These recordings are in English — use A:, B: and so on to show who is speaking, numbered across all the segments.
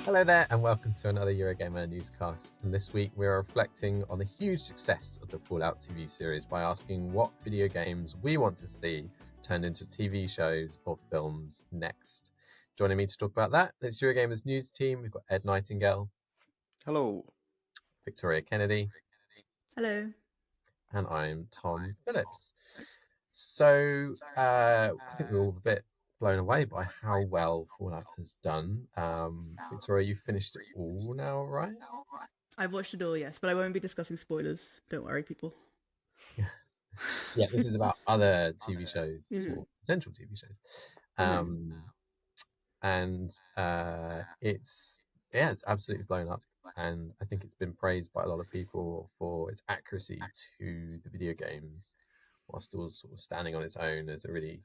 A: Hello there, and welcome to another Eurogamer Newscast. And this week we are reflecting on the huge success of the Fallout TV series by asking what video games we want to see turned into TV shows or films next. Joining me to talk about that, it's Eurogamer's news team. We've got Ed Nightingale.
B: Hello.
A: Victoria Kennedy.
C: Hello.
A: And I'm Tom Phillips. So I think we're all a bit blown away by how well Fallout has done. Victoria, you've finished it all now, right?
C: I've watched it all, yes, but I won't be discussing spoilers. Don't worry, people.
A: Yeah, this is about other TV shows or potential TV shows. It's absolutely blown up, and I think it's been praised by a lot of people for its accuracy to the video games, while still sort of standing on its own as a really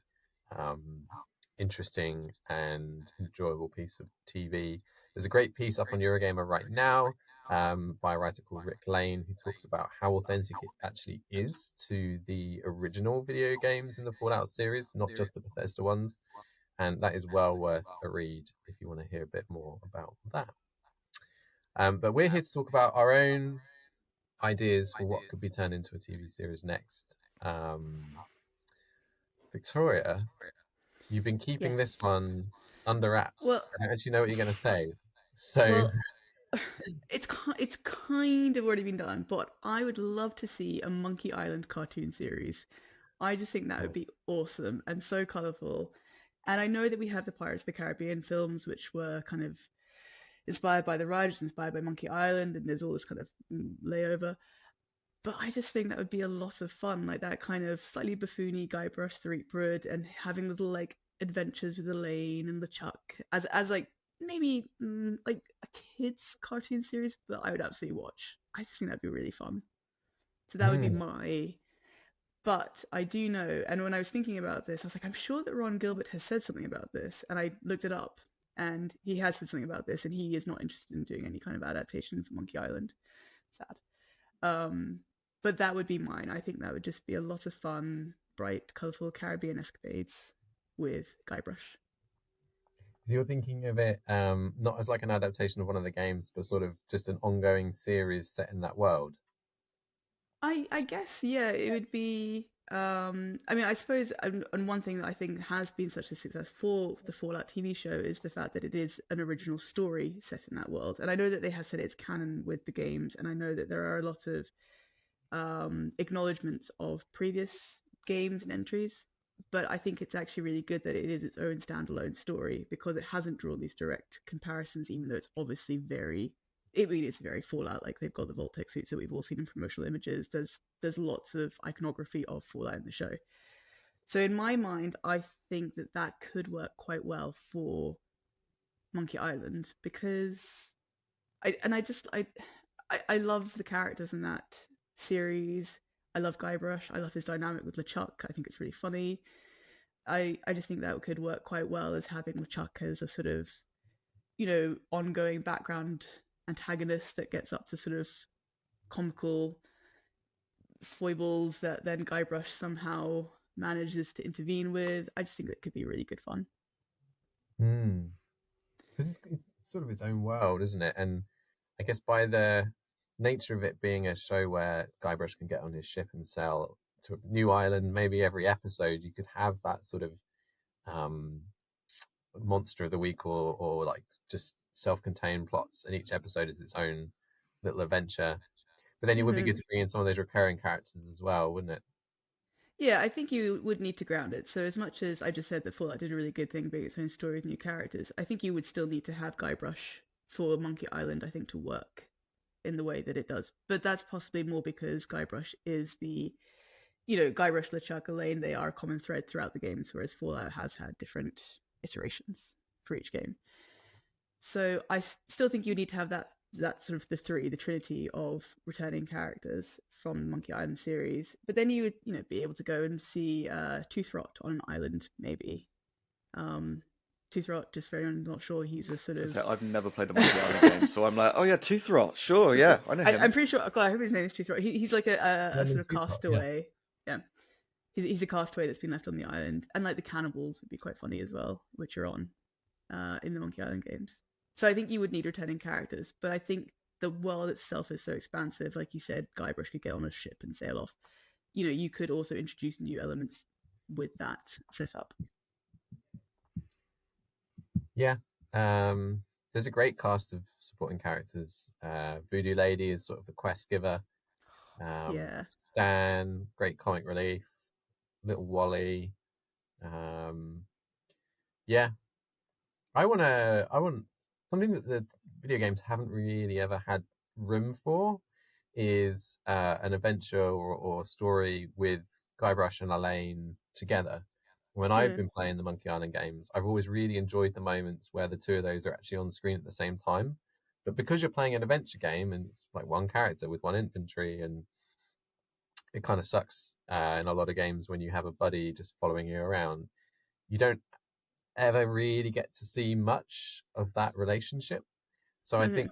A: interesting and enjoyable piece of TV. There's a great piece up on Eurogamer right now by a writer called Rick Lane, who talks about how authentic it actually is to the original video games in the Fallout series, not just the Bethesda ones. And that is well worth a read if you want to hear a bit more about that. But we're here to talk about our own ideas for what could be turned into a TV series next. Victoria, you've been keeping this one under wraps.
C: Well,
A: I don't actually know what you're going to say. So
C: it's kind of already been done, but I would love to see a Monkey Island cartoon series. I just think that would be awesome and so colourful. And I know that we have the Pirates of the Caribbean films, which were kind of inspired by the rides, inspired by Monkey Island, and there's all this kind of layover. But I just think that would be a lot of fun, like that kind of slightly buffoony Guybrush Threepwood, and having little like adventures with Elaine and LeChuck as like maybe like a kids cartoon series, but I would absolutely watch. I just think that'd be really fun. So that would be my. But I do know, and when I was thinking about this, I was like, I'm sure that Ron Gilbert has said something about this, and I looked it up, and he has said something about this, and he is not interested in doing any kind of adaptation for Monkey Island. Sad. But that would be mine. I think that would just be a lot of fun, bright, colourful Caribbean escapades with Guybrush.
A: So you're thinking of it not as like an adaptation of one of the games, but sort of just an ongoing series set in that world?
C: I guess, yeah, it would be. I mean, I suppose, and one thing that I think has been such a success for the Fallout TV show is the fact that it is an original story set in that world. And I know that they have said it's canon with the games, and I know that there are a lot of acknowledgements of previous games and entries, but I think it's actually really good that it is its own standalone story, because it hasn't drawn these direct comparisons, even though it's obviously it's very Fallout. Like, they've got the Vault-Tec suits that we've all seen in promotional images. There's lots of iconography of Fallout in the show. So in my mind, I think that could work quite well for Monkey Island, because I love the characters in that series. I love Guybrush. I love his dynamic with LeChuck. I think it's really funny. I just think that could work quite well as having LeChuck as a sort of, ongoing background antagonist that gets up to sort of comical foibles that then Guybrush somehow manages to intervene with. I just think that could be really good fun.
A: Because it's sort of its own world, isn't it? And I guess by the nature of it being a show where Guybrush can get on his ship and sail to a new island, maybe every episode you could have that sort of monster of the week or like just self-contained plots, and each episode is its own little adventure. But then it would be good to bring in some of those recurring characters as well, wouldn't it?
C: Yeah, I think you would need to ground it. So as much as I just said that Fallout did a really good thing being its own story with new characters, I think you would still need to have Guybrush for Monkey Island, I think, to work in the way that it does. But that's possibly more because Guybrush is the, Guybrush, LeChuck, Elaine, they are a common thread throughout the games, whereas Fallout has had different iterations for each game. So I still think you need to have that sort of the trinity of returning characters from the Monkey Island series. But then you would, be able to go and see Toothrot on an island, maybe. Toothrot, just for anyone not sure, he's a sort of...
B: I've never played a Monkey Island game, so I'm like, oh yeah, Toothrot, sure, yeah, I know him.
C: I'm pretty sure, God, I hope his name is Toothrot. He's like a sort of castaway. Yeah. He's a castaway that's been left on the island, and like the cannibals would be quite funny as well, which are on in the Monkey Island games. So I think you would need returning characters, but I think the world itself is so expansive. Like you said, Guybrush could get on a ship and sail off. You know, you could also introduce new elements with that setup.
A: Yeah. There's a great cast of supporting characters. Voodoo Lady is sort of the quest giver.
C: Yeah.
A: Stan, great comic relief. Little Wally. Yeah. I want something that the video games haven't really ever had room for is an adventure or story with Guybrush and Elaine together. When I've been playing the Monkey Island games, I've always really enjoyed the moments where the two of those are actually on screen at the same time. But because you're playing an adventure game and it's like one character with one infantry, and it kind of sucks in a lot of games when you have a buddy just following you around, you don't ever really get to see much of that relationship. So I think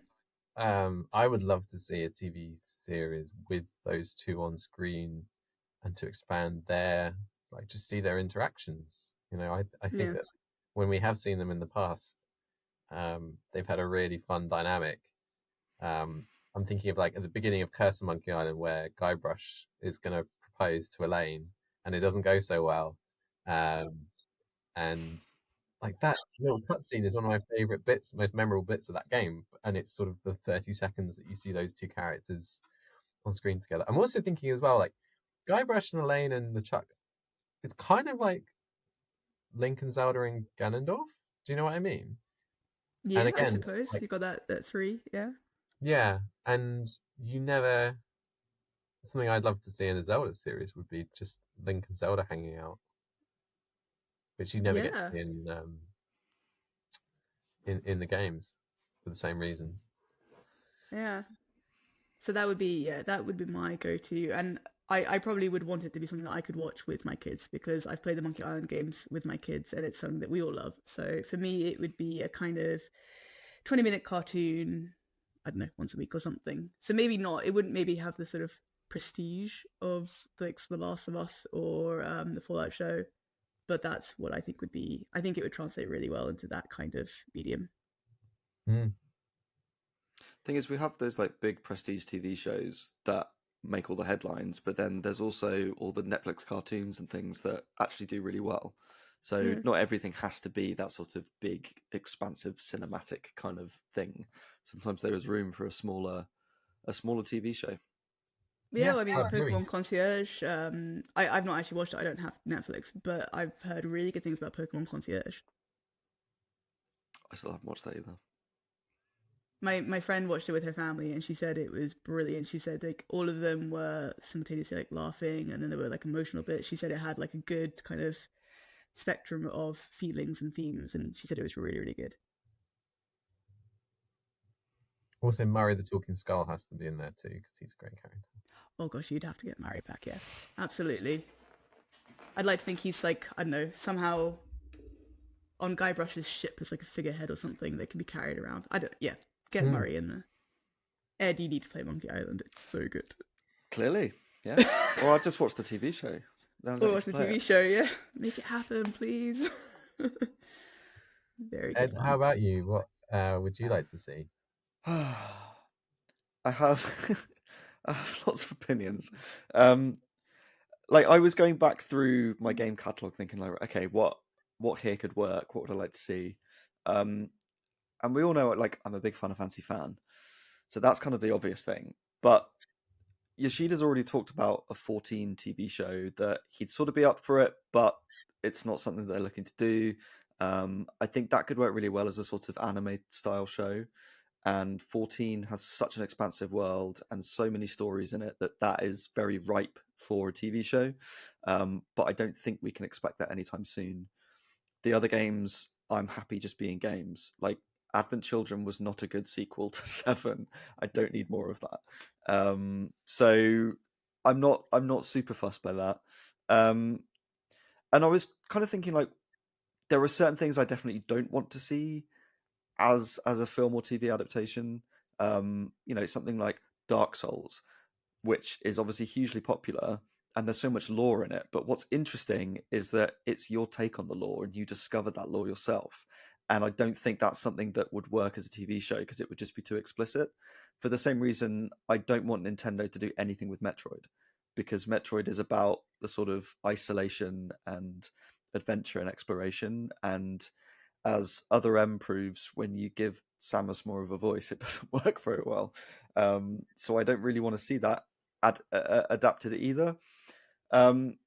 A: I would love to see a TV series with those two on screen and to expand their, like, just see their interactions. You know, I think that when we have seen them in the past, they've had a really fun dynamic. I'm thinking of like at the beginning of Curse of Monkey Island where Guybrush is going to propose to Elaine and it doesn't go so well. And like that little cutscene is one of my favorite bits, most memorable bits of that game. And it's sort of the 30 seconds that you see those two characters on screen together. I'm also thinking as well, like Guybrush and Elaine and the Chuck, it's kind of like Link and Zelda and Ganondorf. Do you know what I mean?
C: Yeah,
A: And
C: I
A: again,
C: suppose
A: like,
C: you got that 3. Yeah.
A: yeah, and you never. Something I'd love to see in a Zelda series would be just Link and Zelda hanging out, which you never get to
C: Yeah.
A: see in the games for the same reasons.
C: Yeah. So that would be my go-to, and I probably would want it to be something that I could watch with my kids because I've played the Monkey Island games with my kids and it's something that we all love. So for me, it would be a kind of 20-minute cartoon, I don't know, once a week or something. So maybe not, it wouldn't maybe have the sort of prestige of like The Last of Us or the Fallout show, but that's what I think would be. I think it would translate really well into that kind of medium.
A: Mm.
B: Thing is, we have those like big prestige TV shows that make all the headlines, but then there's also all the Netflix cartoons and things that actually do really well. So not everything has to be that sort of big, expansive, cinematic kind of thing. Sometimes there is room for a smaller TV show.
C: Yeah, well, I
A: I
C: mean,
A: agree.
C: Pokemon Concierge. I've not actually watched it. I don't have Netflix, but I've heard really good things about Pokemon Concierge.
B: I still haven't watched that either.
C: My friend watched it with her family, and she said it was brilliant. She said like all of them were simultaneously like laughing, and then there were like emotional bits. She said it had like a good kind of spectrum of feelings and themes, and she said it was really, really good.
A: Also, Murray the Talking Skull has to be in there too because he's a great character.
C: Oh gosh, you'd have to get Murray back, yeah, absolutely. I'd like to think he's like, I don't know, somehow on Guybrush's ship as like a figurehead or something that can be carried around. Get Murray in there. Ed, you need to play Monkey Island. It's so good.
B: Clearly, yeah. Or I'll just watch the TV show.
C: Or watch the TV show, yeah. Make it happen, please. Very good.
A: Ed, how about you? What would you like to see?
B: I have I have lots of opinions. Like I was going back through my game catalog, thinking like, okay, what here could work? What would I like to see? And we all know, like, I'm a big Final Fantasy fan, so that's kind of the obvious thing. But Yoshida's already talked about a 14 TV show that he'd sort of be up for it, but it's not something that they're looking to do. I think that could work really well as a sort of anime style show. And 14 has such an expansive world and so many stories in it that is very ripe for a TV show. But I don't think we can expect that anytime soon. The other games, I'm happy just being games. Like Advent Children was not a good sequel to 7. I don't need more of that. So I'm not super fussed by that. And I was kind of thinking like there are certain things I definitely don't want to see as a film or TV adaptation. Something like Dark Souls, which is obviously hugely popular, and there's so much lore in it. But what's interesting is that it's your take on the lore, and you discovered that lore yourself. And I don't think that's something that would work as a TV show because it would just be too explicit. For the same reason, I don't want Nintendo to do anything with Metroid, because Metroid is about the sort of isolation and adventure and exploration. And as Other M proves, when you give Samus more of a voice, it doesn't work very well. So I don't really want to see that adapted either. And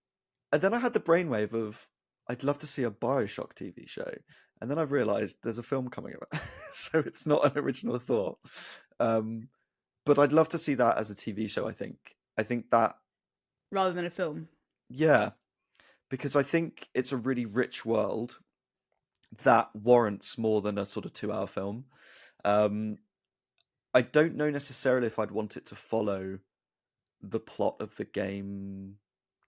B: then I had the brainwave of, I'd love to see a Bioshock TV show. And then I've realized there's a film coming of it. So it's not an original thought. But I'd love to see that as a TV show, I think. I think that...
C: Rather than a film.
B: Yeah. Because I think it's a really rich world that warrants more than a sort of 2-hour film. I don't know necessarily if I'd want it to follow the plot of the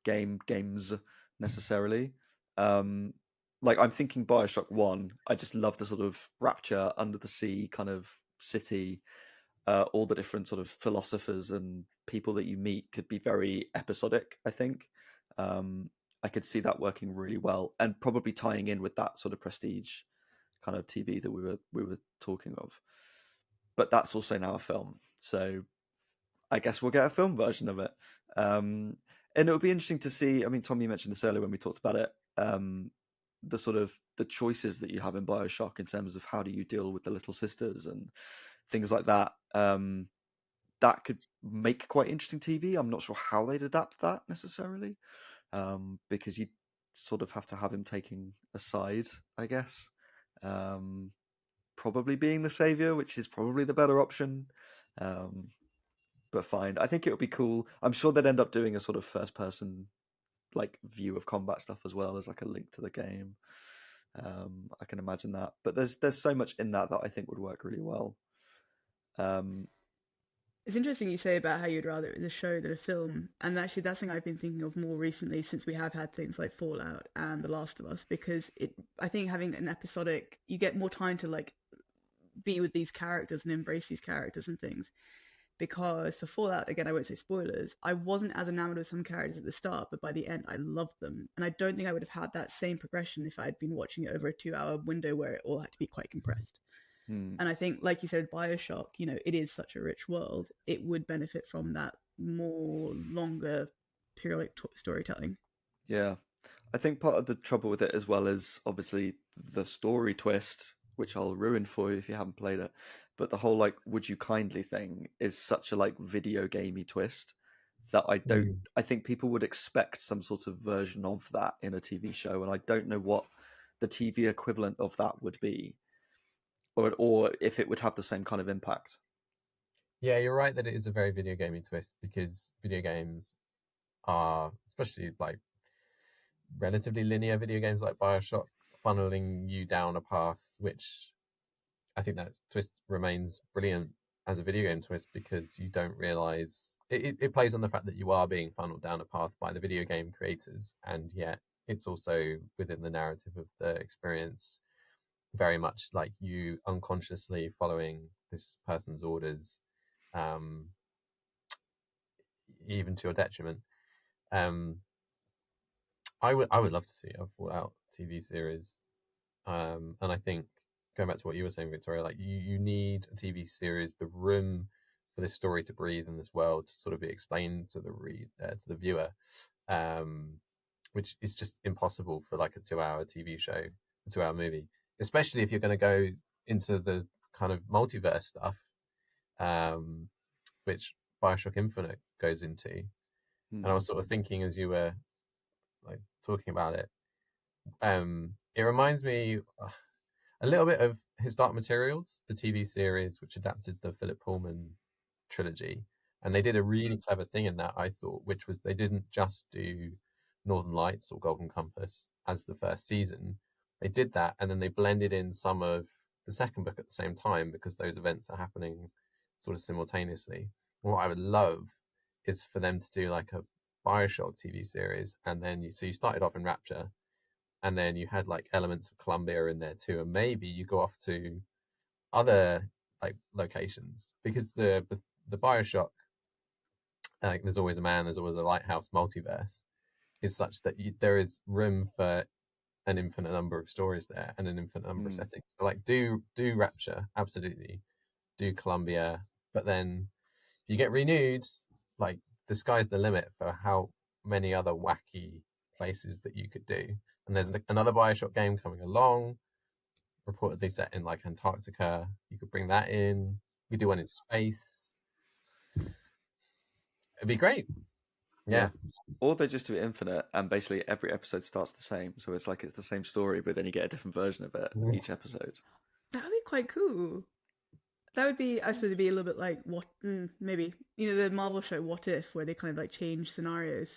B: games necessarily. Like, I'm thinking Bioshock 1. I just love the sort of Rapture, under the sea kind of city. All the different sort of philosophers and people that you meet could be very episodic, I think. I could see that working really well, and probably tying in with that sort of prestige kind of TV that we were talking of. But that's also now a film, so I guess we'll get a film version of it. And it would be interesting to see. I mean, Tom, you mentioned this earlier when we talked about it. The sort of the choices that you have in Bioshock in terms of how do you deal with the little sisters and things like that. That could make quite interesting TV. I'm not sure how they'd adapt that necessarily, because you sort of have to have him taking a side, I guess. Probably being the savior, which is probably the better option. But fine. I think it would be cool. I'm sure they'd end up doing a sort of first person like view of combat stuff as well as like a link to the game. I can imagine that. But there's so much in that I think would work really well.
C: It's interesting you say about how you'd rather it was a show than a film, and actually that's something I've been thinking of more recently since we have had things like Fallout and The Last of Us, because I think having an episodic, you get more time to like be with these characters and embrace these characters and things. Because for Fallout, again, I won't say spoilers, I wasn't as enamored with some characters at the start, but by the end, I loved them. And I don't think I would have had that same progression if I'd been watching it over a 2-hour window where it all had to be quite compressed. And I think, like you said, Bioshock, it is such a rich world. It would benefit from that more longer periodic storytelling.
B: Yeah. I think part of the trouble with it as well is obviously the story twist, which I'll ruin for you if you haven't played it. But the whole like "would you kindly" thing is such a like video gamey twist that I think people would expect some sort of version of that in a TV show, and I don't know what the TV equivalent of that would be, or if it would have the same kind of impact.
A: Yeah, you're right that it is a very video gamey twist, because video games are, especially like relatively linear video games like Bioshock, funneling you down a path, which I think that twist remains brilliant as a video game twist, because you don't realize it plays on the fact that you are being funneled down a path by the video game creators, and yet it's also within the narrative of the experience, very much like you unconsciously following this person's orders, even to your detriment. I would love to see a Fallout TV series, and I think, going back to what you were saying, Victoria, like you need a TV series, the room for this story to breathe in this world, to sort of be explained to to the viewer, which is just impossible for like a 2-hour TV show, a 2-hour movie, especially if you're going to go into the kind of multiverse stuff, which Bioshock Infinite goes into. And I was sort of thinking as you were like talking about it, it reminds me a little bit of His Dark Materials, the TV series which adapted the Philip Pullman trilogy. And they did a really clever thing in that, I thought, which was they didn't just do Northern Lights or Golden Compass as the first season. They did that, and then they blended in some of the second book at the same time, because those events are happening sort of simultaneously. And what I would love is for them to do like a Bioshock TV series, and then you started off in Rapture, and then you had like elements of Columbia in there too, and maybe you go off to other like locations, because the Bioshock like There's Always a Man, There's Always a Lighthouse multiverse is such that there is room for an infinite number of stories there and an infinite number of settings. So like do Rapture, absolutely, do Columbia, but then if you get renewed, like the sky's the limit for how many other wacky places that you could do. And there's another Bioshock game coming along, reportedly set in like Antarctica. You could bring that in. We do one in space. It'd be great. Yeah.
B: Or they just do it infinite, and basically every episode starts the same. So it's like it's the same story, but then you get a different version of it each episode.
C: That would be quite cool. That would be, I suppose, it'd be a little bit like what, maybe the Marvel show What If, where they kind of like change scenarios.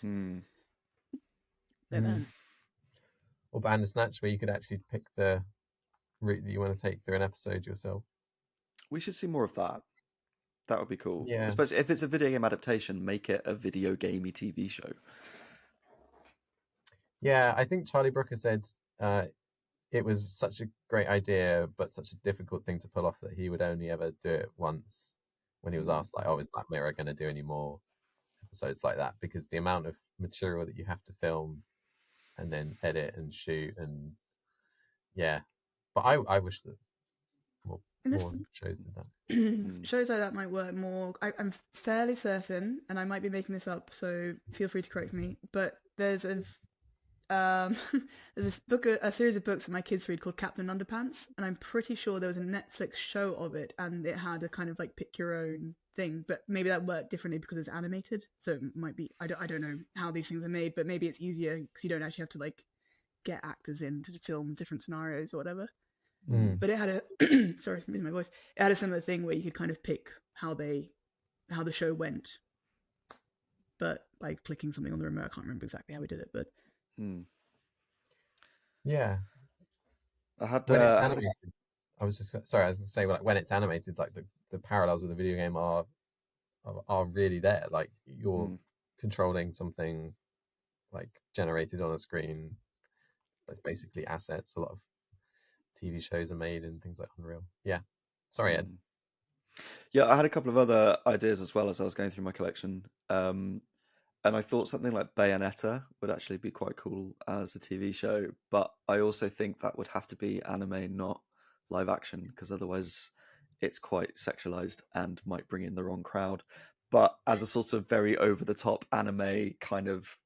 A: Or Bandersnatch, where you could actually pick the route that you want to take through an episode yourself.
B: We should see more of that. That would be cool.
A: Yeah.
B: Especially if it's a video game adaptation, make it a video gamey TV show.
A: Yeah, I think Charlie Brooker said it was such a great idea, but such a difficult thing to pull off that he would only ever do it once when he was asked, like, oh, is Black Mirror going to do any more episodes like that? Because the amount of material that you have to film and then edit and shoot and but I wish that more shows did that.
C: Shows like that might work more. I'm fairly certain, and I might be making this up, so feel free to correct me, but there's there's this book, a series of books that my kids read called Captain Underpants, and I'm pretty sure there was a Netflix show of it, and it had a kind of like pick your own thing, but maybe that worked differently because it's animated, so it might be, I don't know how these things are made, but maybe it's easier because you don't actually have to like get actors in to film different scenarios or whatever. But it had a sorry, I'm losing my voice. It had a similar thing where you could kind of pick how the show went, but by clicking something on the remote. I can't remember exactly how we did it, but
A: yeah.
B: I had
A: when it's animated. I was going to say, like, when it's animated, like the parallels with the video game are really there. Like you're controlling something like generated on a screen. It's basically assets. A lot of TV shows are made in things like Unreal. Yeah. Sorry, Ed.
B: Yeah, I had a couple of other ideas as well as I was going through my collection. And I thought something like Bayonetta would actually be quite cool as a TV show. But I also think that would have to be anime, not live action, because otherwise it's quite sexualized and might bring in the wrong crowd. But as a sort of very over-the-top anime kind of,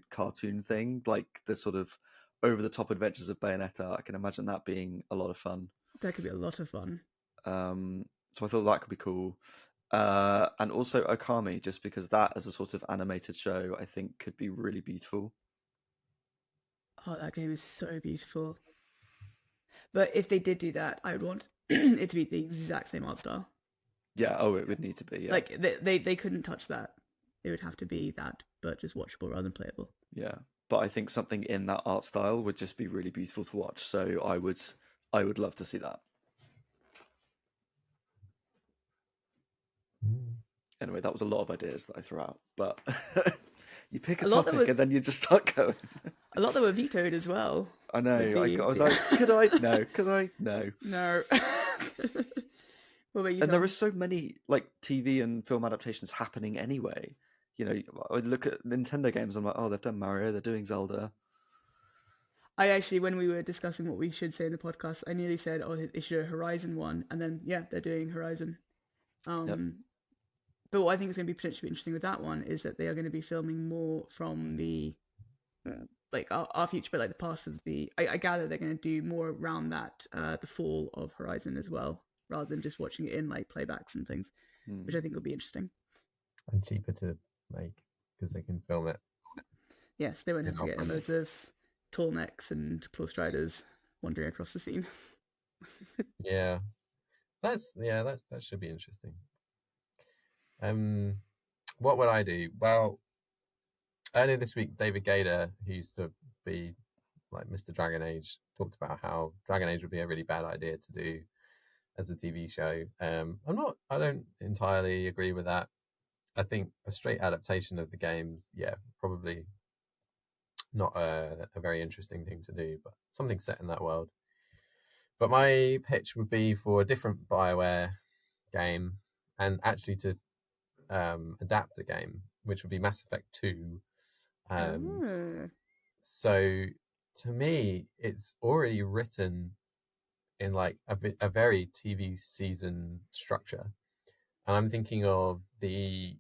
B: cartoon thing, like the sort of over-the-top adventures of Bayonetta, I can imagine that being a lot of fun.
C: That could be a lot of fun.
B: So I thought that could be cool. And also Okami, just because that as a sort of animated show, I think could be really beautiful.
C: Oh, that game is so beautiful. But if they did do that, I would want it to be the exact same art style.
B: Yeah, it would need to be. Yeah.
C: Like they couldn't touch that. It would have to be that, but just watchable rather than playable.
B: Yeah, but I think something in that art style would just be really beautiful to watch. So I would love to see that. Anyway, that was a lot of ideas that I threw out, but you pick a topic and then you just start going.
C: A lot that were vetoed as well.
B: I know. I was like, could I? No. Could I? No.
C: No. What about you,
B: and there are so many like TV and film adaptations happening anyway. I look at Nintendo games. I'm like, oh, they've done Mario. They're doing Zelda.
C: I actually, when we were discussing what we should say in the podcast, I nearly said, oh, they should do a Horizon one, and then they're doing Horizon. But what I think is going to be potentially interesting with that one is that they are going to be filming more from the like our future, but like the past of the. I gather they're going to do more around that the fall of Horizon as well, rather than just watching it in like playbacks and things, which I think will be interesting.
A: And cheaper to make because they can film it.
C: Yes, they won't have to get loads of tall necks and close striders wandering across the scene.
A: Yeah, that should be interesting. What would I do? Well, earlier this week, David Gader, who used to be like Mr. Dragon Age, talked about how Dragon Age would be a really bad idea to do as a TV show. I don't entirely agree with that. I think a straight adaptation of the games, probably not a very interesting thing to do, but something set in that world. But my pitch would be for a different BioWare game, and actually to adapt a game which would be Mass Effect 2.
C: Oh.
A: So to me, it's already written in like a very TV season structure. And I'm thinking of the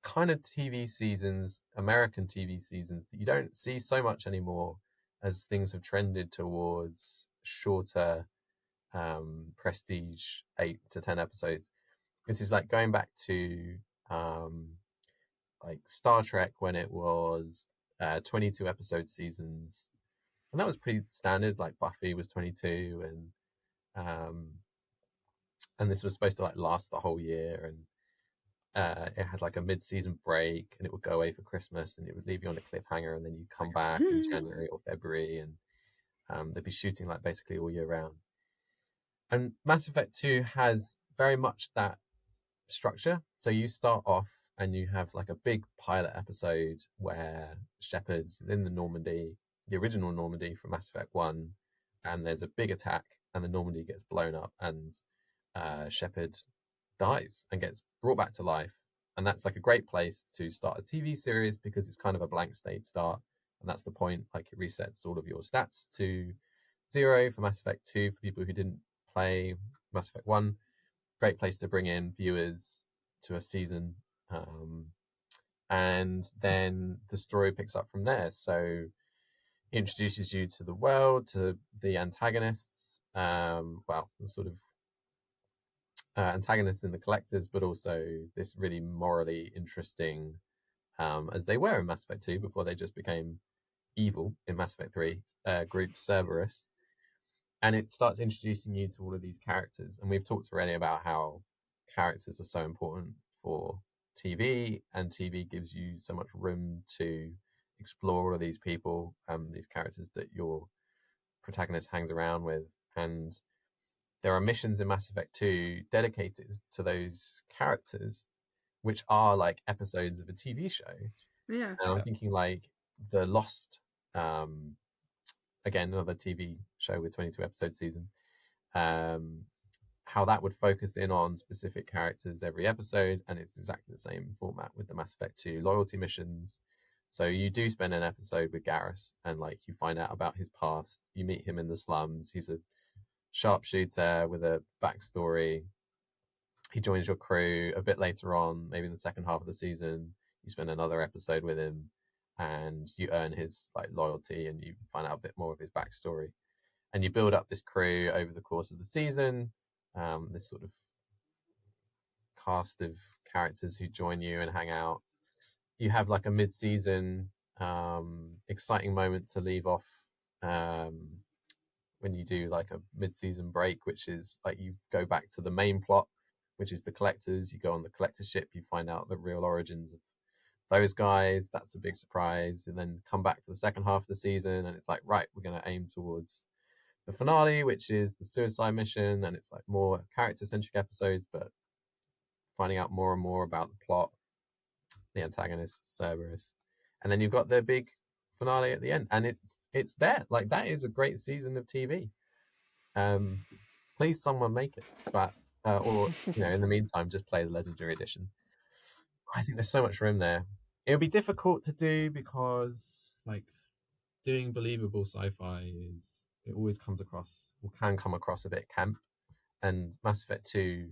A: kind of TV seasons, American TV seasons, that you don't see so much anymore as things have trended towards shorter, prestige 8 to 10 episodes. This is like going back to like Star Trek when it was 22 episode seasons, and that was pretty standard. Like Buffy was 22, um, and this was supposed to like last the whole year, and it had like a mid-season break, and it would go away for Christmas, and it would leave you on a cliffhanger, and then you come back in January or February, and they'd be shooting like basically all year round. And Mass Effect 2 has very much that structure. So you start off and you have like a big pilot episode where Shepard's in the Normandy, the original Normandy from Mass Effect 1, and there's a big attack, and the Normandy gets blown up, and Shepard dies and gets brought back to life. And that's like a great place to start a TV series because it's kind of a blank state start. And that's the point. Like it resets all of your stats to 0 for Mass Effect 2 for people who didn't play Mass Effect 1. Great place to bring in viewers to a season. And then the story picks up from there. So it introduces you to the world, to the antagonists, well, the sort of antagonists and the collectors, but also this really morally interesting, as they were in Mass Effect 2 before they just became evil in Mass Effect 3, group Cerberus. And it starts introducing you to all of these characters. And we've talked already about how characters are so important for TV, and TV gives you so much room to explore all of these people, these characters that your protagonist hangs around with. And there are missions in Mass Effect 2 dedicated to those characters, which are like episodes of a TV show.
C: Yeah.
A: And I'm thinking like The Lost, again, another TV show with 22 episode seasons, how that would focus in on specific characters every episode. And it's exactly the same format with the Mass Effect 2 loyalty missions. So you do spend an episode with Garrus, and like you find out about his past. You meet him in the slums. He's a sharpshooter with a backstory. He joins your crew a bit later on, maybe in the second half of the season. You spend another episode with him, and you earn his like loyalty, and you find out a bit more of his backstory. And you build up this crew over the course of the season. This sort of cast of characters who join you and hang out. You have like a mid-season exciting moment to leave off. When you do like a mid-season break, which is like you go back to the main plot, which is the collectors. You go on the collector ship, you find out the real origins of those guys. That's a big surprise. And then come back to the second half of the season, and it's like, right, we're going to aim towards the finale, which is the suicide mission. And it's like more character-centric episodes, but finding out more and more about the plot, the antagonist, Cerberus. And then you've got the big finale at the end, and it's there. Like that is a great season of TV. Please someone make it, but or in the meantime just play the Legendary Edition. I think there's so much room there. It'll be difficult to do because like doing believable sci-fi it always comes across, or can come across, a bit camp. And Mass Effect 2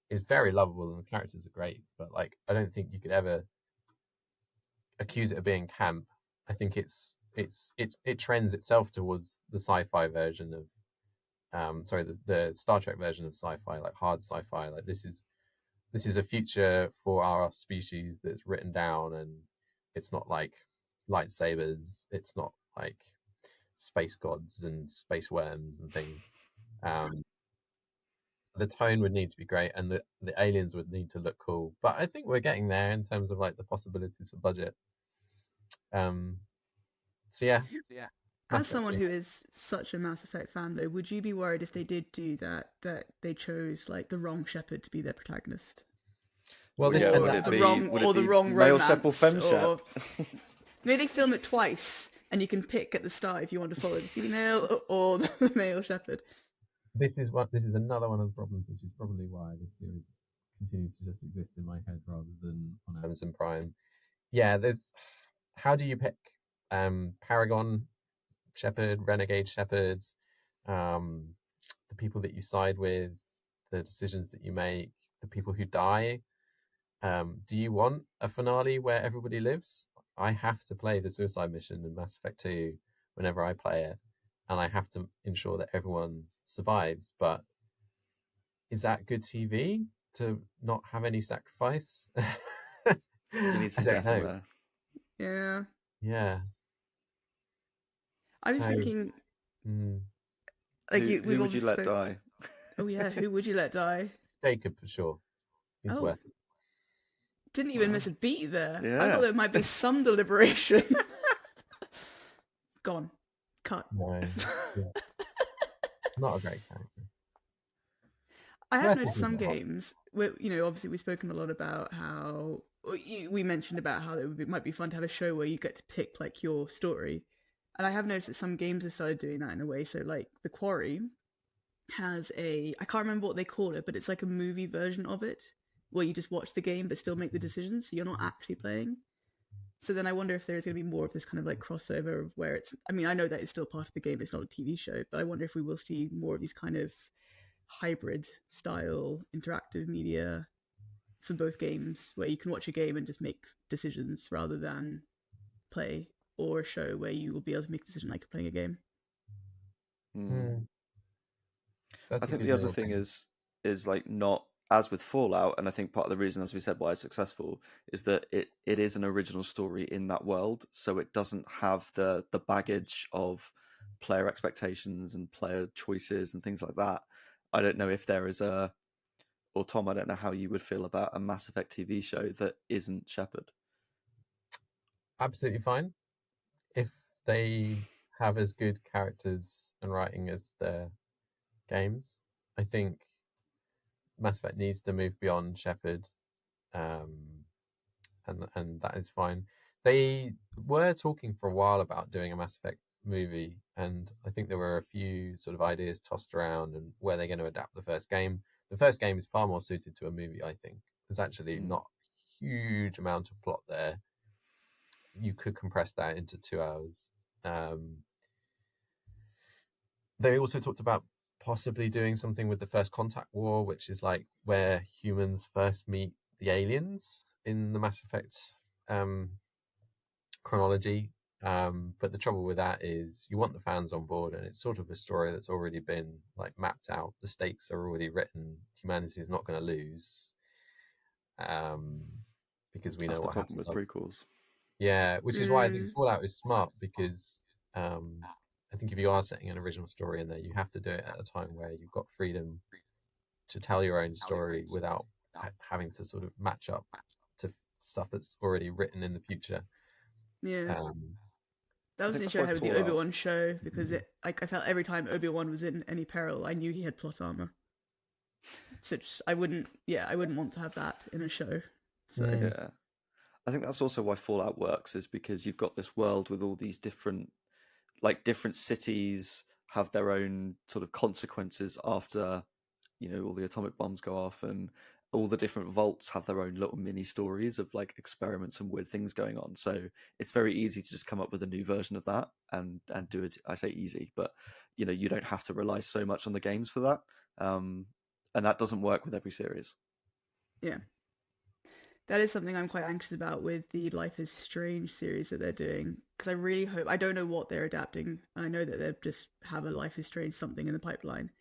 A: is very lovable and the characters are great, but like I don't think you could ever accuse it of being camp. I think it trends itself towards the sci-fi version of the Star Trek version of sci-fi, like hard sci-fi. Like this is a future for our species that's written down, and it's not like lightsabers, it's not like space gods and space worms and things. The tone would need to be great, and the aliens would need to look cool. But I think we're getting there in terms of like the possibilities for budget. So yeah.
C: As someone who is such a Mass Effect fan, though, would you be worried if they did do that they chose like the wrong Shepard to be their protagonist?
A: Well,
B: Yeah,
C: or
B: would
C: like
B: it
C: the
B: be
C: wrong
B: would
C: or
B: it
C: the
B: be
C: wrong
B: male
C: romance,
B: Shep or femme
C: or
B: Shep?
C: maybe they film it twice, and you can pick at the start if you want to follow the female or the male Shepard.
A: This is another one of the problems, which is probably why this series continues to just exist in my head rather than on Amazon Prime. Yeah, there's. How do you pick Paragon Shepherd, Renegade Shepherd, the people that you side with, the decisions that you make, the people who die? Do you want a finale where everybody lives? I have to play the suicide mission in Mass Effect 2 whenever I play it, and I have to ensure that everyone survives. But is that good TV to not have any sacrifice?
B: You need
A: I
B: some
A: don't
B: death in
A: know.
B: there.
C: Yeah.
A: Yeah.
C: I was
A: So,
C: thinking,
A: mm,
C: like
B: Who
C: we've
B: would you
C: obviously
B: let die?
C: Oh yeah, who would you let die?
A: Jacob for sure. He's
C: Oh,
A: worth it.
C: didn't even
B: Wow.
C: miss a beat there. I
B: Yeah.
C: thought there might be some deliberation. Gone. Cut.
A: No, he's not a great character.
C: I have
A: Worth
C: noticed
A: it,
C: some
A: but hot.
C: games where, obviously we've spoken a lot about how we mentioned about how might be fun to have a show where you get to pick like your story, and I have noticed that some games have started doing that in a way. So like The Quarry has I can't remember what they call it, but it's like a movie version of it where you just watch the game but still make the decisions, so you're not actually playing. So then I wonder if there's going to be more of this kind of like crossover of where it's. I mean, I know that it's still part of the game; it's not a TV show, but I wonder if we will see more of these kind of hybrid style interactive media for both games where you can watch a game and just make decisions rather than play, or a show where you will be able to make a decision like you're playing a game.
A: Hmm,
B: I
A: that's a
B: think
A: good
B: the other
A: little
B: thing
A: thing.
B: is like not as with Fallout, and I think part of the reason, as we said, why it's successful is that it is an original story in that world, so it doesn't have the baggage of player expectations and player choices and things like that. I don't know if there is or Tom, I don't know how you would feel about a Mass Effect TV show that isn't Shepard.
A: Absolutely fine if they have as good characters and writing as their games. I think Mass Effect needs to move beyond Shepard, um, and that is fine. They were talking for a while about doing a Mass Effect movie, and I think there were a few sort of ideas tossed around and where they're going to adapt the first game. The first game is far more suited to a movie, I think. There's actually
B: Mm.
A: not a huge amount of plot there. You could compress that into 2 hours. Um, they also talked about possibly doing something with the First Contact War, which is like where humans first meet the aliens in the Mass Effect um, chronology. But the trouble with that is you want the fans on board, and it's sort of a story that's already been like mapped out. The stakes are already written. Humanity is not going to lose, um, because we
B: That's
A: know
B: the
A: what
B: problem
A: happens.
B: with prequels.
A: Yeah, which is why I think
C: Mm,
A: Fallout is smart because I think if you are setting an original story in there, you have to do it at a time where you've got freedom to tell your own story without having to sort of match up to stuff that's already written in the future.
C: yeah,
A: Um,
C: that
B: I
C: was
B: think
C: an
B: that's
C: issue I
B: why
C: had with the
B: Fallout.
C: Obi-Wan show because it like I felt every time Obi-Wan was in any peril, I knew he had plot armor. So I wouldn't want to have that in a show. So
A: mm,
B: Yeah, I think that's also why Fallout works, is because you've got this world with all these different cities have their own sort of consequences after all the atomic bombs go off, and all the different vaults have their own little mini stories of like experiments and weird things going on. So it's very easy to just come up with a new version of that and do it. I say easy, but you don't have to rely so much on the games for that, and that doesn't work with every series.
C: yeah, that is something I'm quite anxious about with the Life is Strange series that they're doing because I really hope I don't know what they're adapting. I know that they just have a Life is Strange something in the pipeline.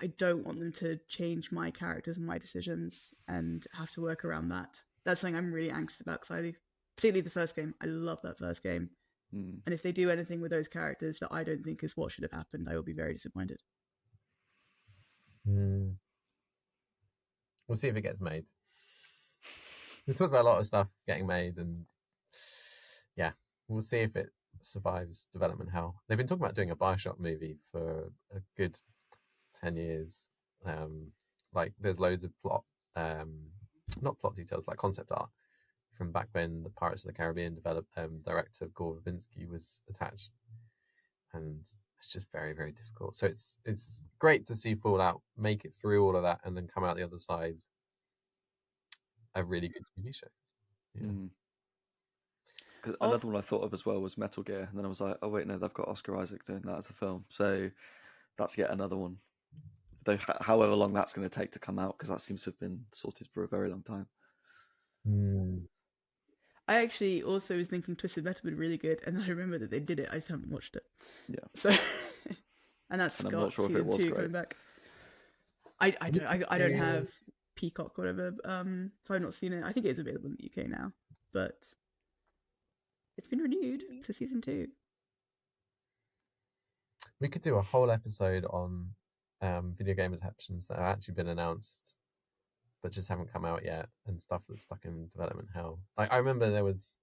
C: I don't want them to change my characters and my decisions and have to work around that. That's something I'm really anxious about because particularly the first game, I love that first game.
B: Mm.
C: And if they do anything with those characters that I don't think is what should have happened, I will be very disappointed.
A: mm. We'll see if it gets made. We talked about a lot of stuff getting made, and yeah, we'll see if it survives development hell. They've been talking about doing a Bioshock movie for a good 10 years. Like there's loads of um, not plot details, like concept art from back when the Pirates of the Caribbean director Gore Verbinski was attached, and it's just very, very difficult. So it's great to see Fallout make it through all of that and then come out the other side a really good TV show. Yeah.
B: Because another one I thought of as well was Metal Gear, and then I was like, oh wait, no, they've got Oscar Isaac doing that as a film, so that's yet another one. Though, however long that's going to take to come out, because that seems to have been sorted for a very long time.
C: I actually also was thinking Twisted Metal would be really good, and I remember that they did it. I just haven't watched it.
B: Yeah.
C: So, and that's
B: And
C: Scott
B: I'm not sure if it
C: season
B: was
C: 2
B: great.
C: coming back. I don't have Peacock or whatever, so I've not seen it. I think it is available in the UK now, but it's been renewed for season 2.
A: We could do a whole episode on video game adaptations that have actually been announced but just haven't come out yet, and stuff that's stuck in development hell. Like, I remember there was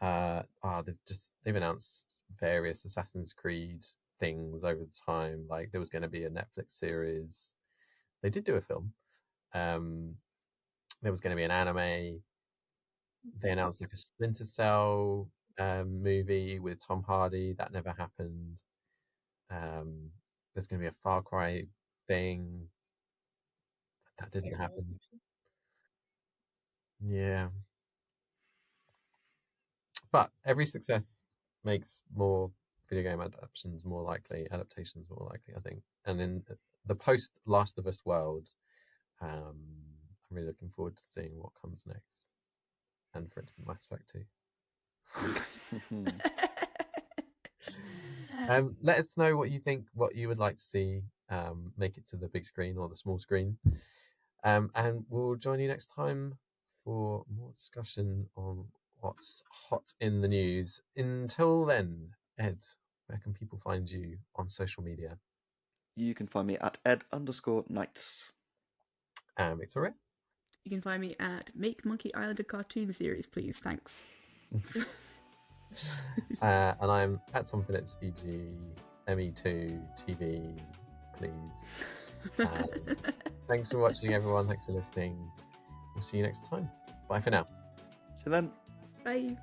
A: they've announced various Assassin's Creed things over the time. Like, there was going to be a Netflix series. They did do a film. There was going to be an anime. They announced like a Splinter Cell movie with Tom Hardy. That never happened. There's going to be a Far Cry thing. That didn't happen. Yeah. But every success makes more video game adaptations more likely, I think. And in the post Last of Us world, I'm really looking forward to seeing what comes next, and for it to be Mass Effect 2. Let us know what you think, what you would like to see make it to the big screen or the small screen. And we'll join you next time for more discussion on what's hot in the news. Until then, Ed, where can people find you on social media?
B: You can find me at ed_knights.
A: And Victoria?
C: You can find me at Make Monkey Island a cartoon series, please. Thanks.
A: And I'm at Tom Phillips EG ME2 TV, please. Thanks for watching, everyone. Thanks for listening. We'll see you next time. Bye for now.
B: See you then.
C: Bye.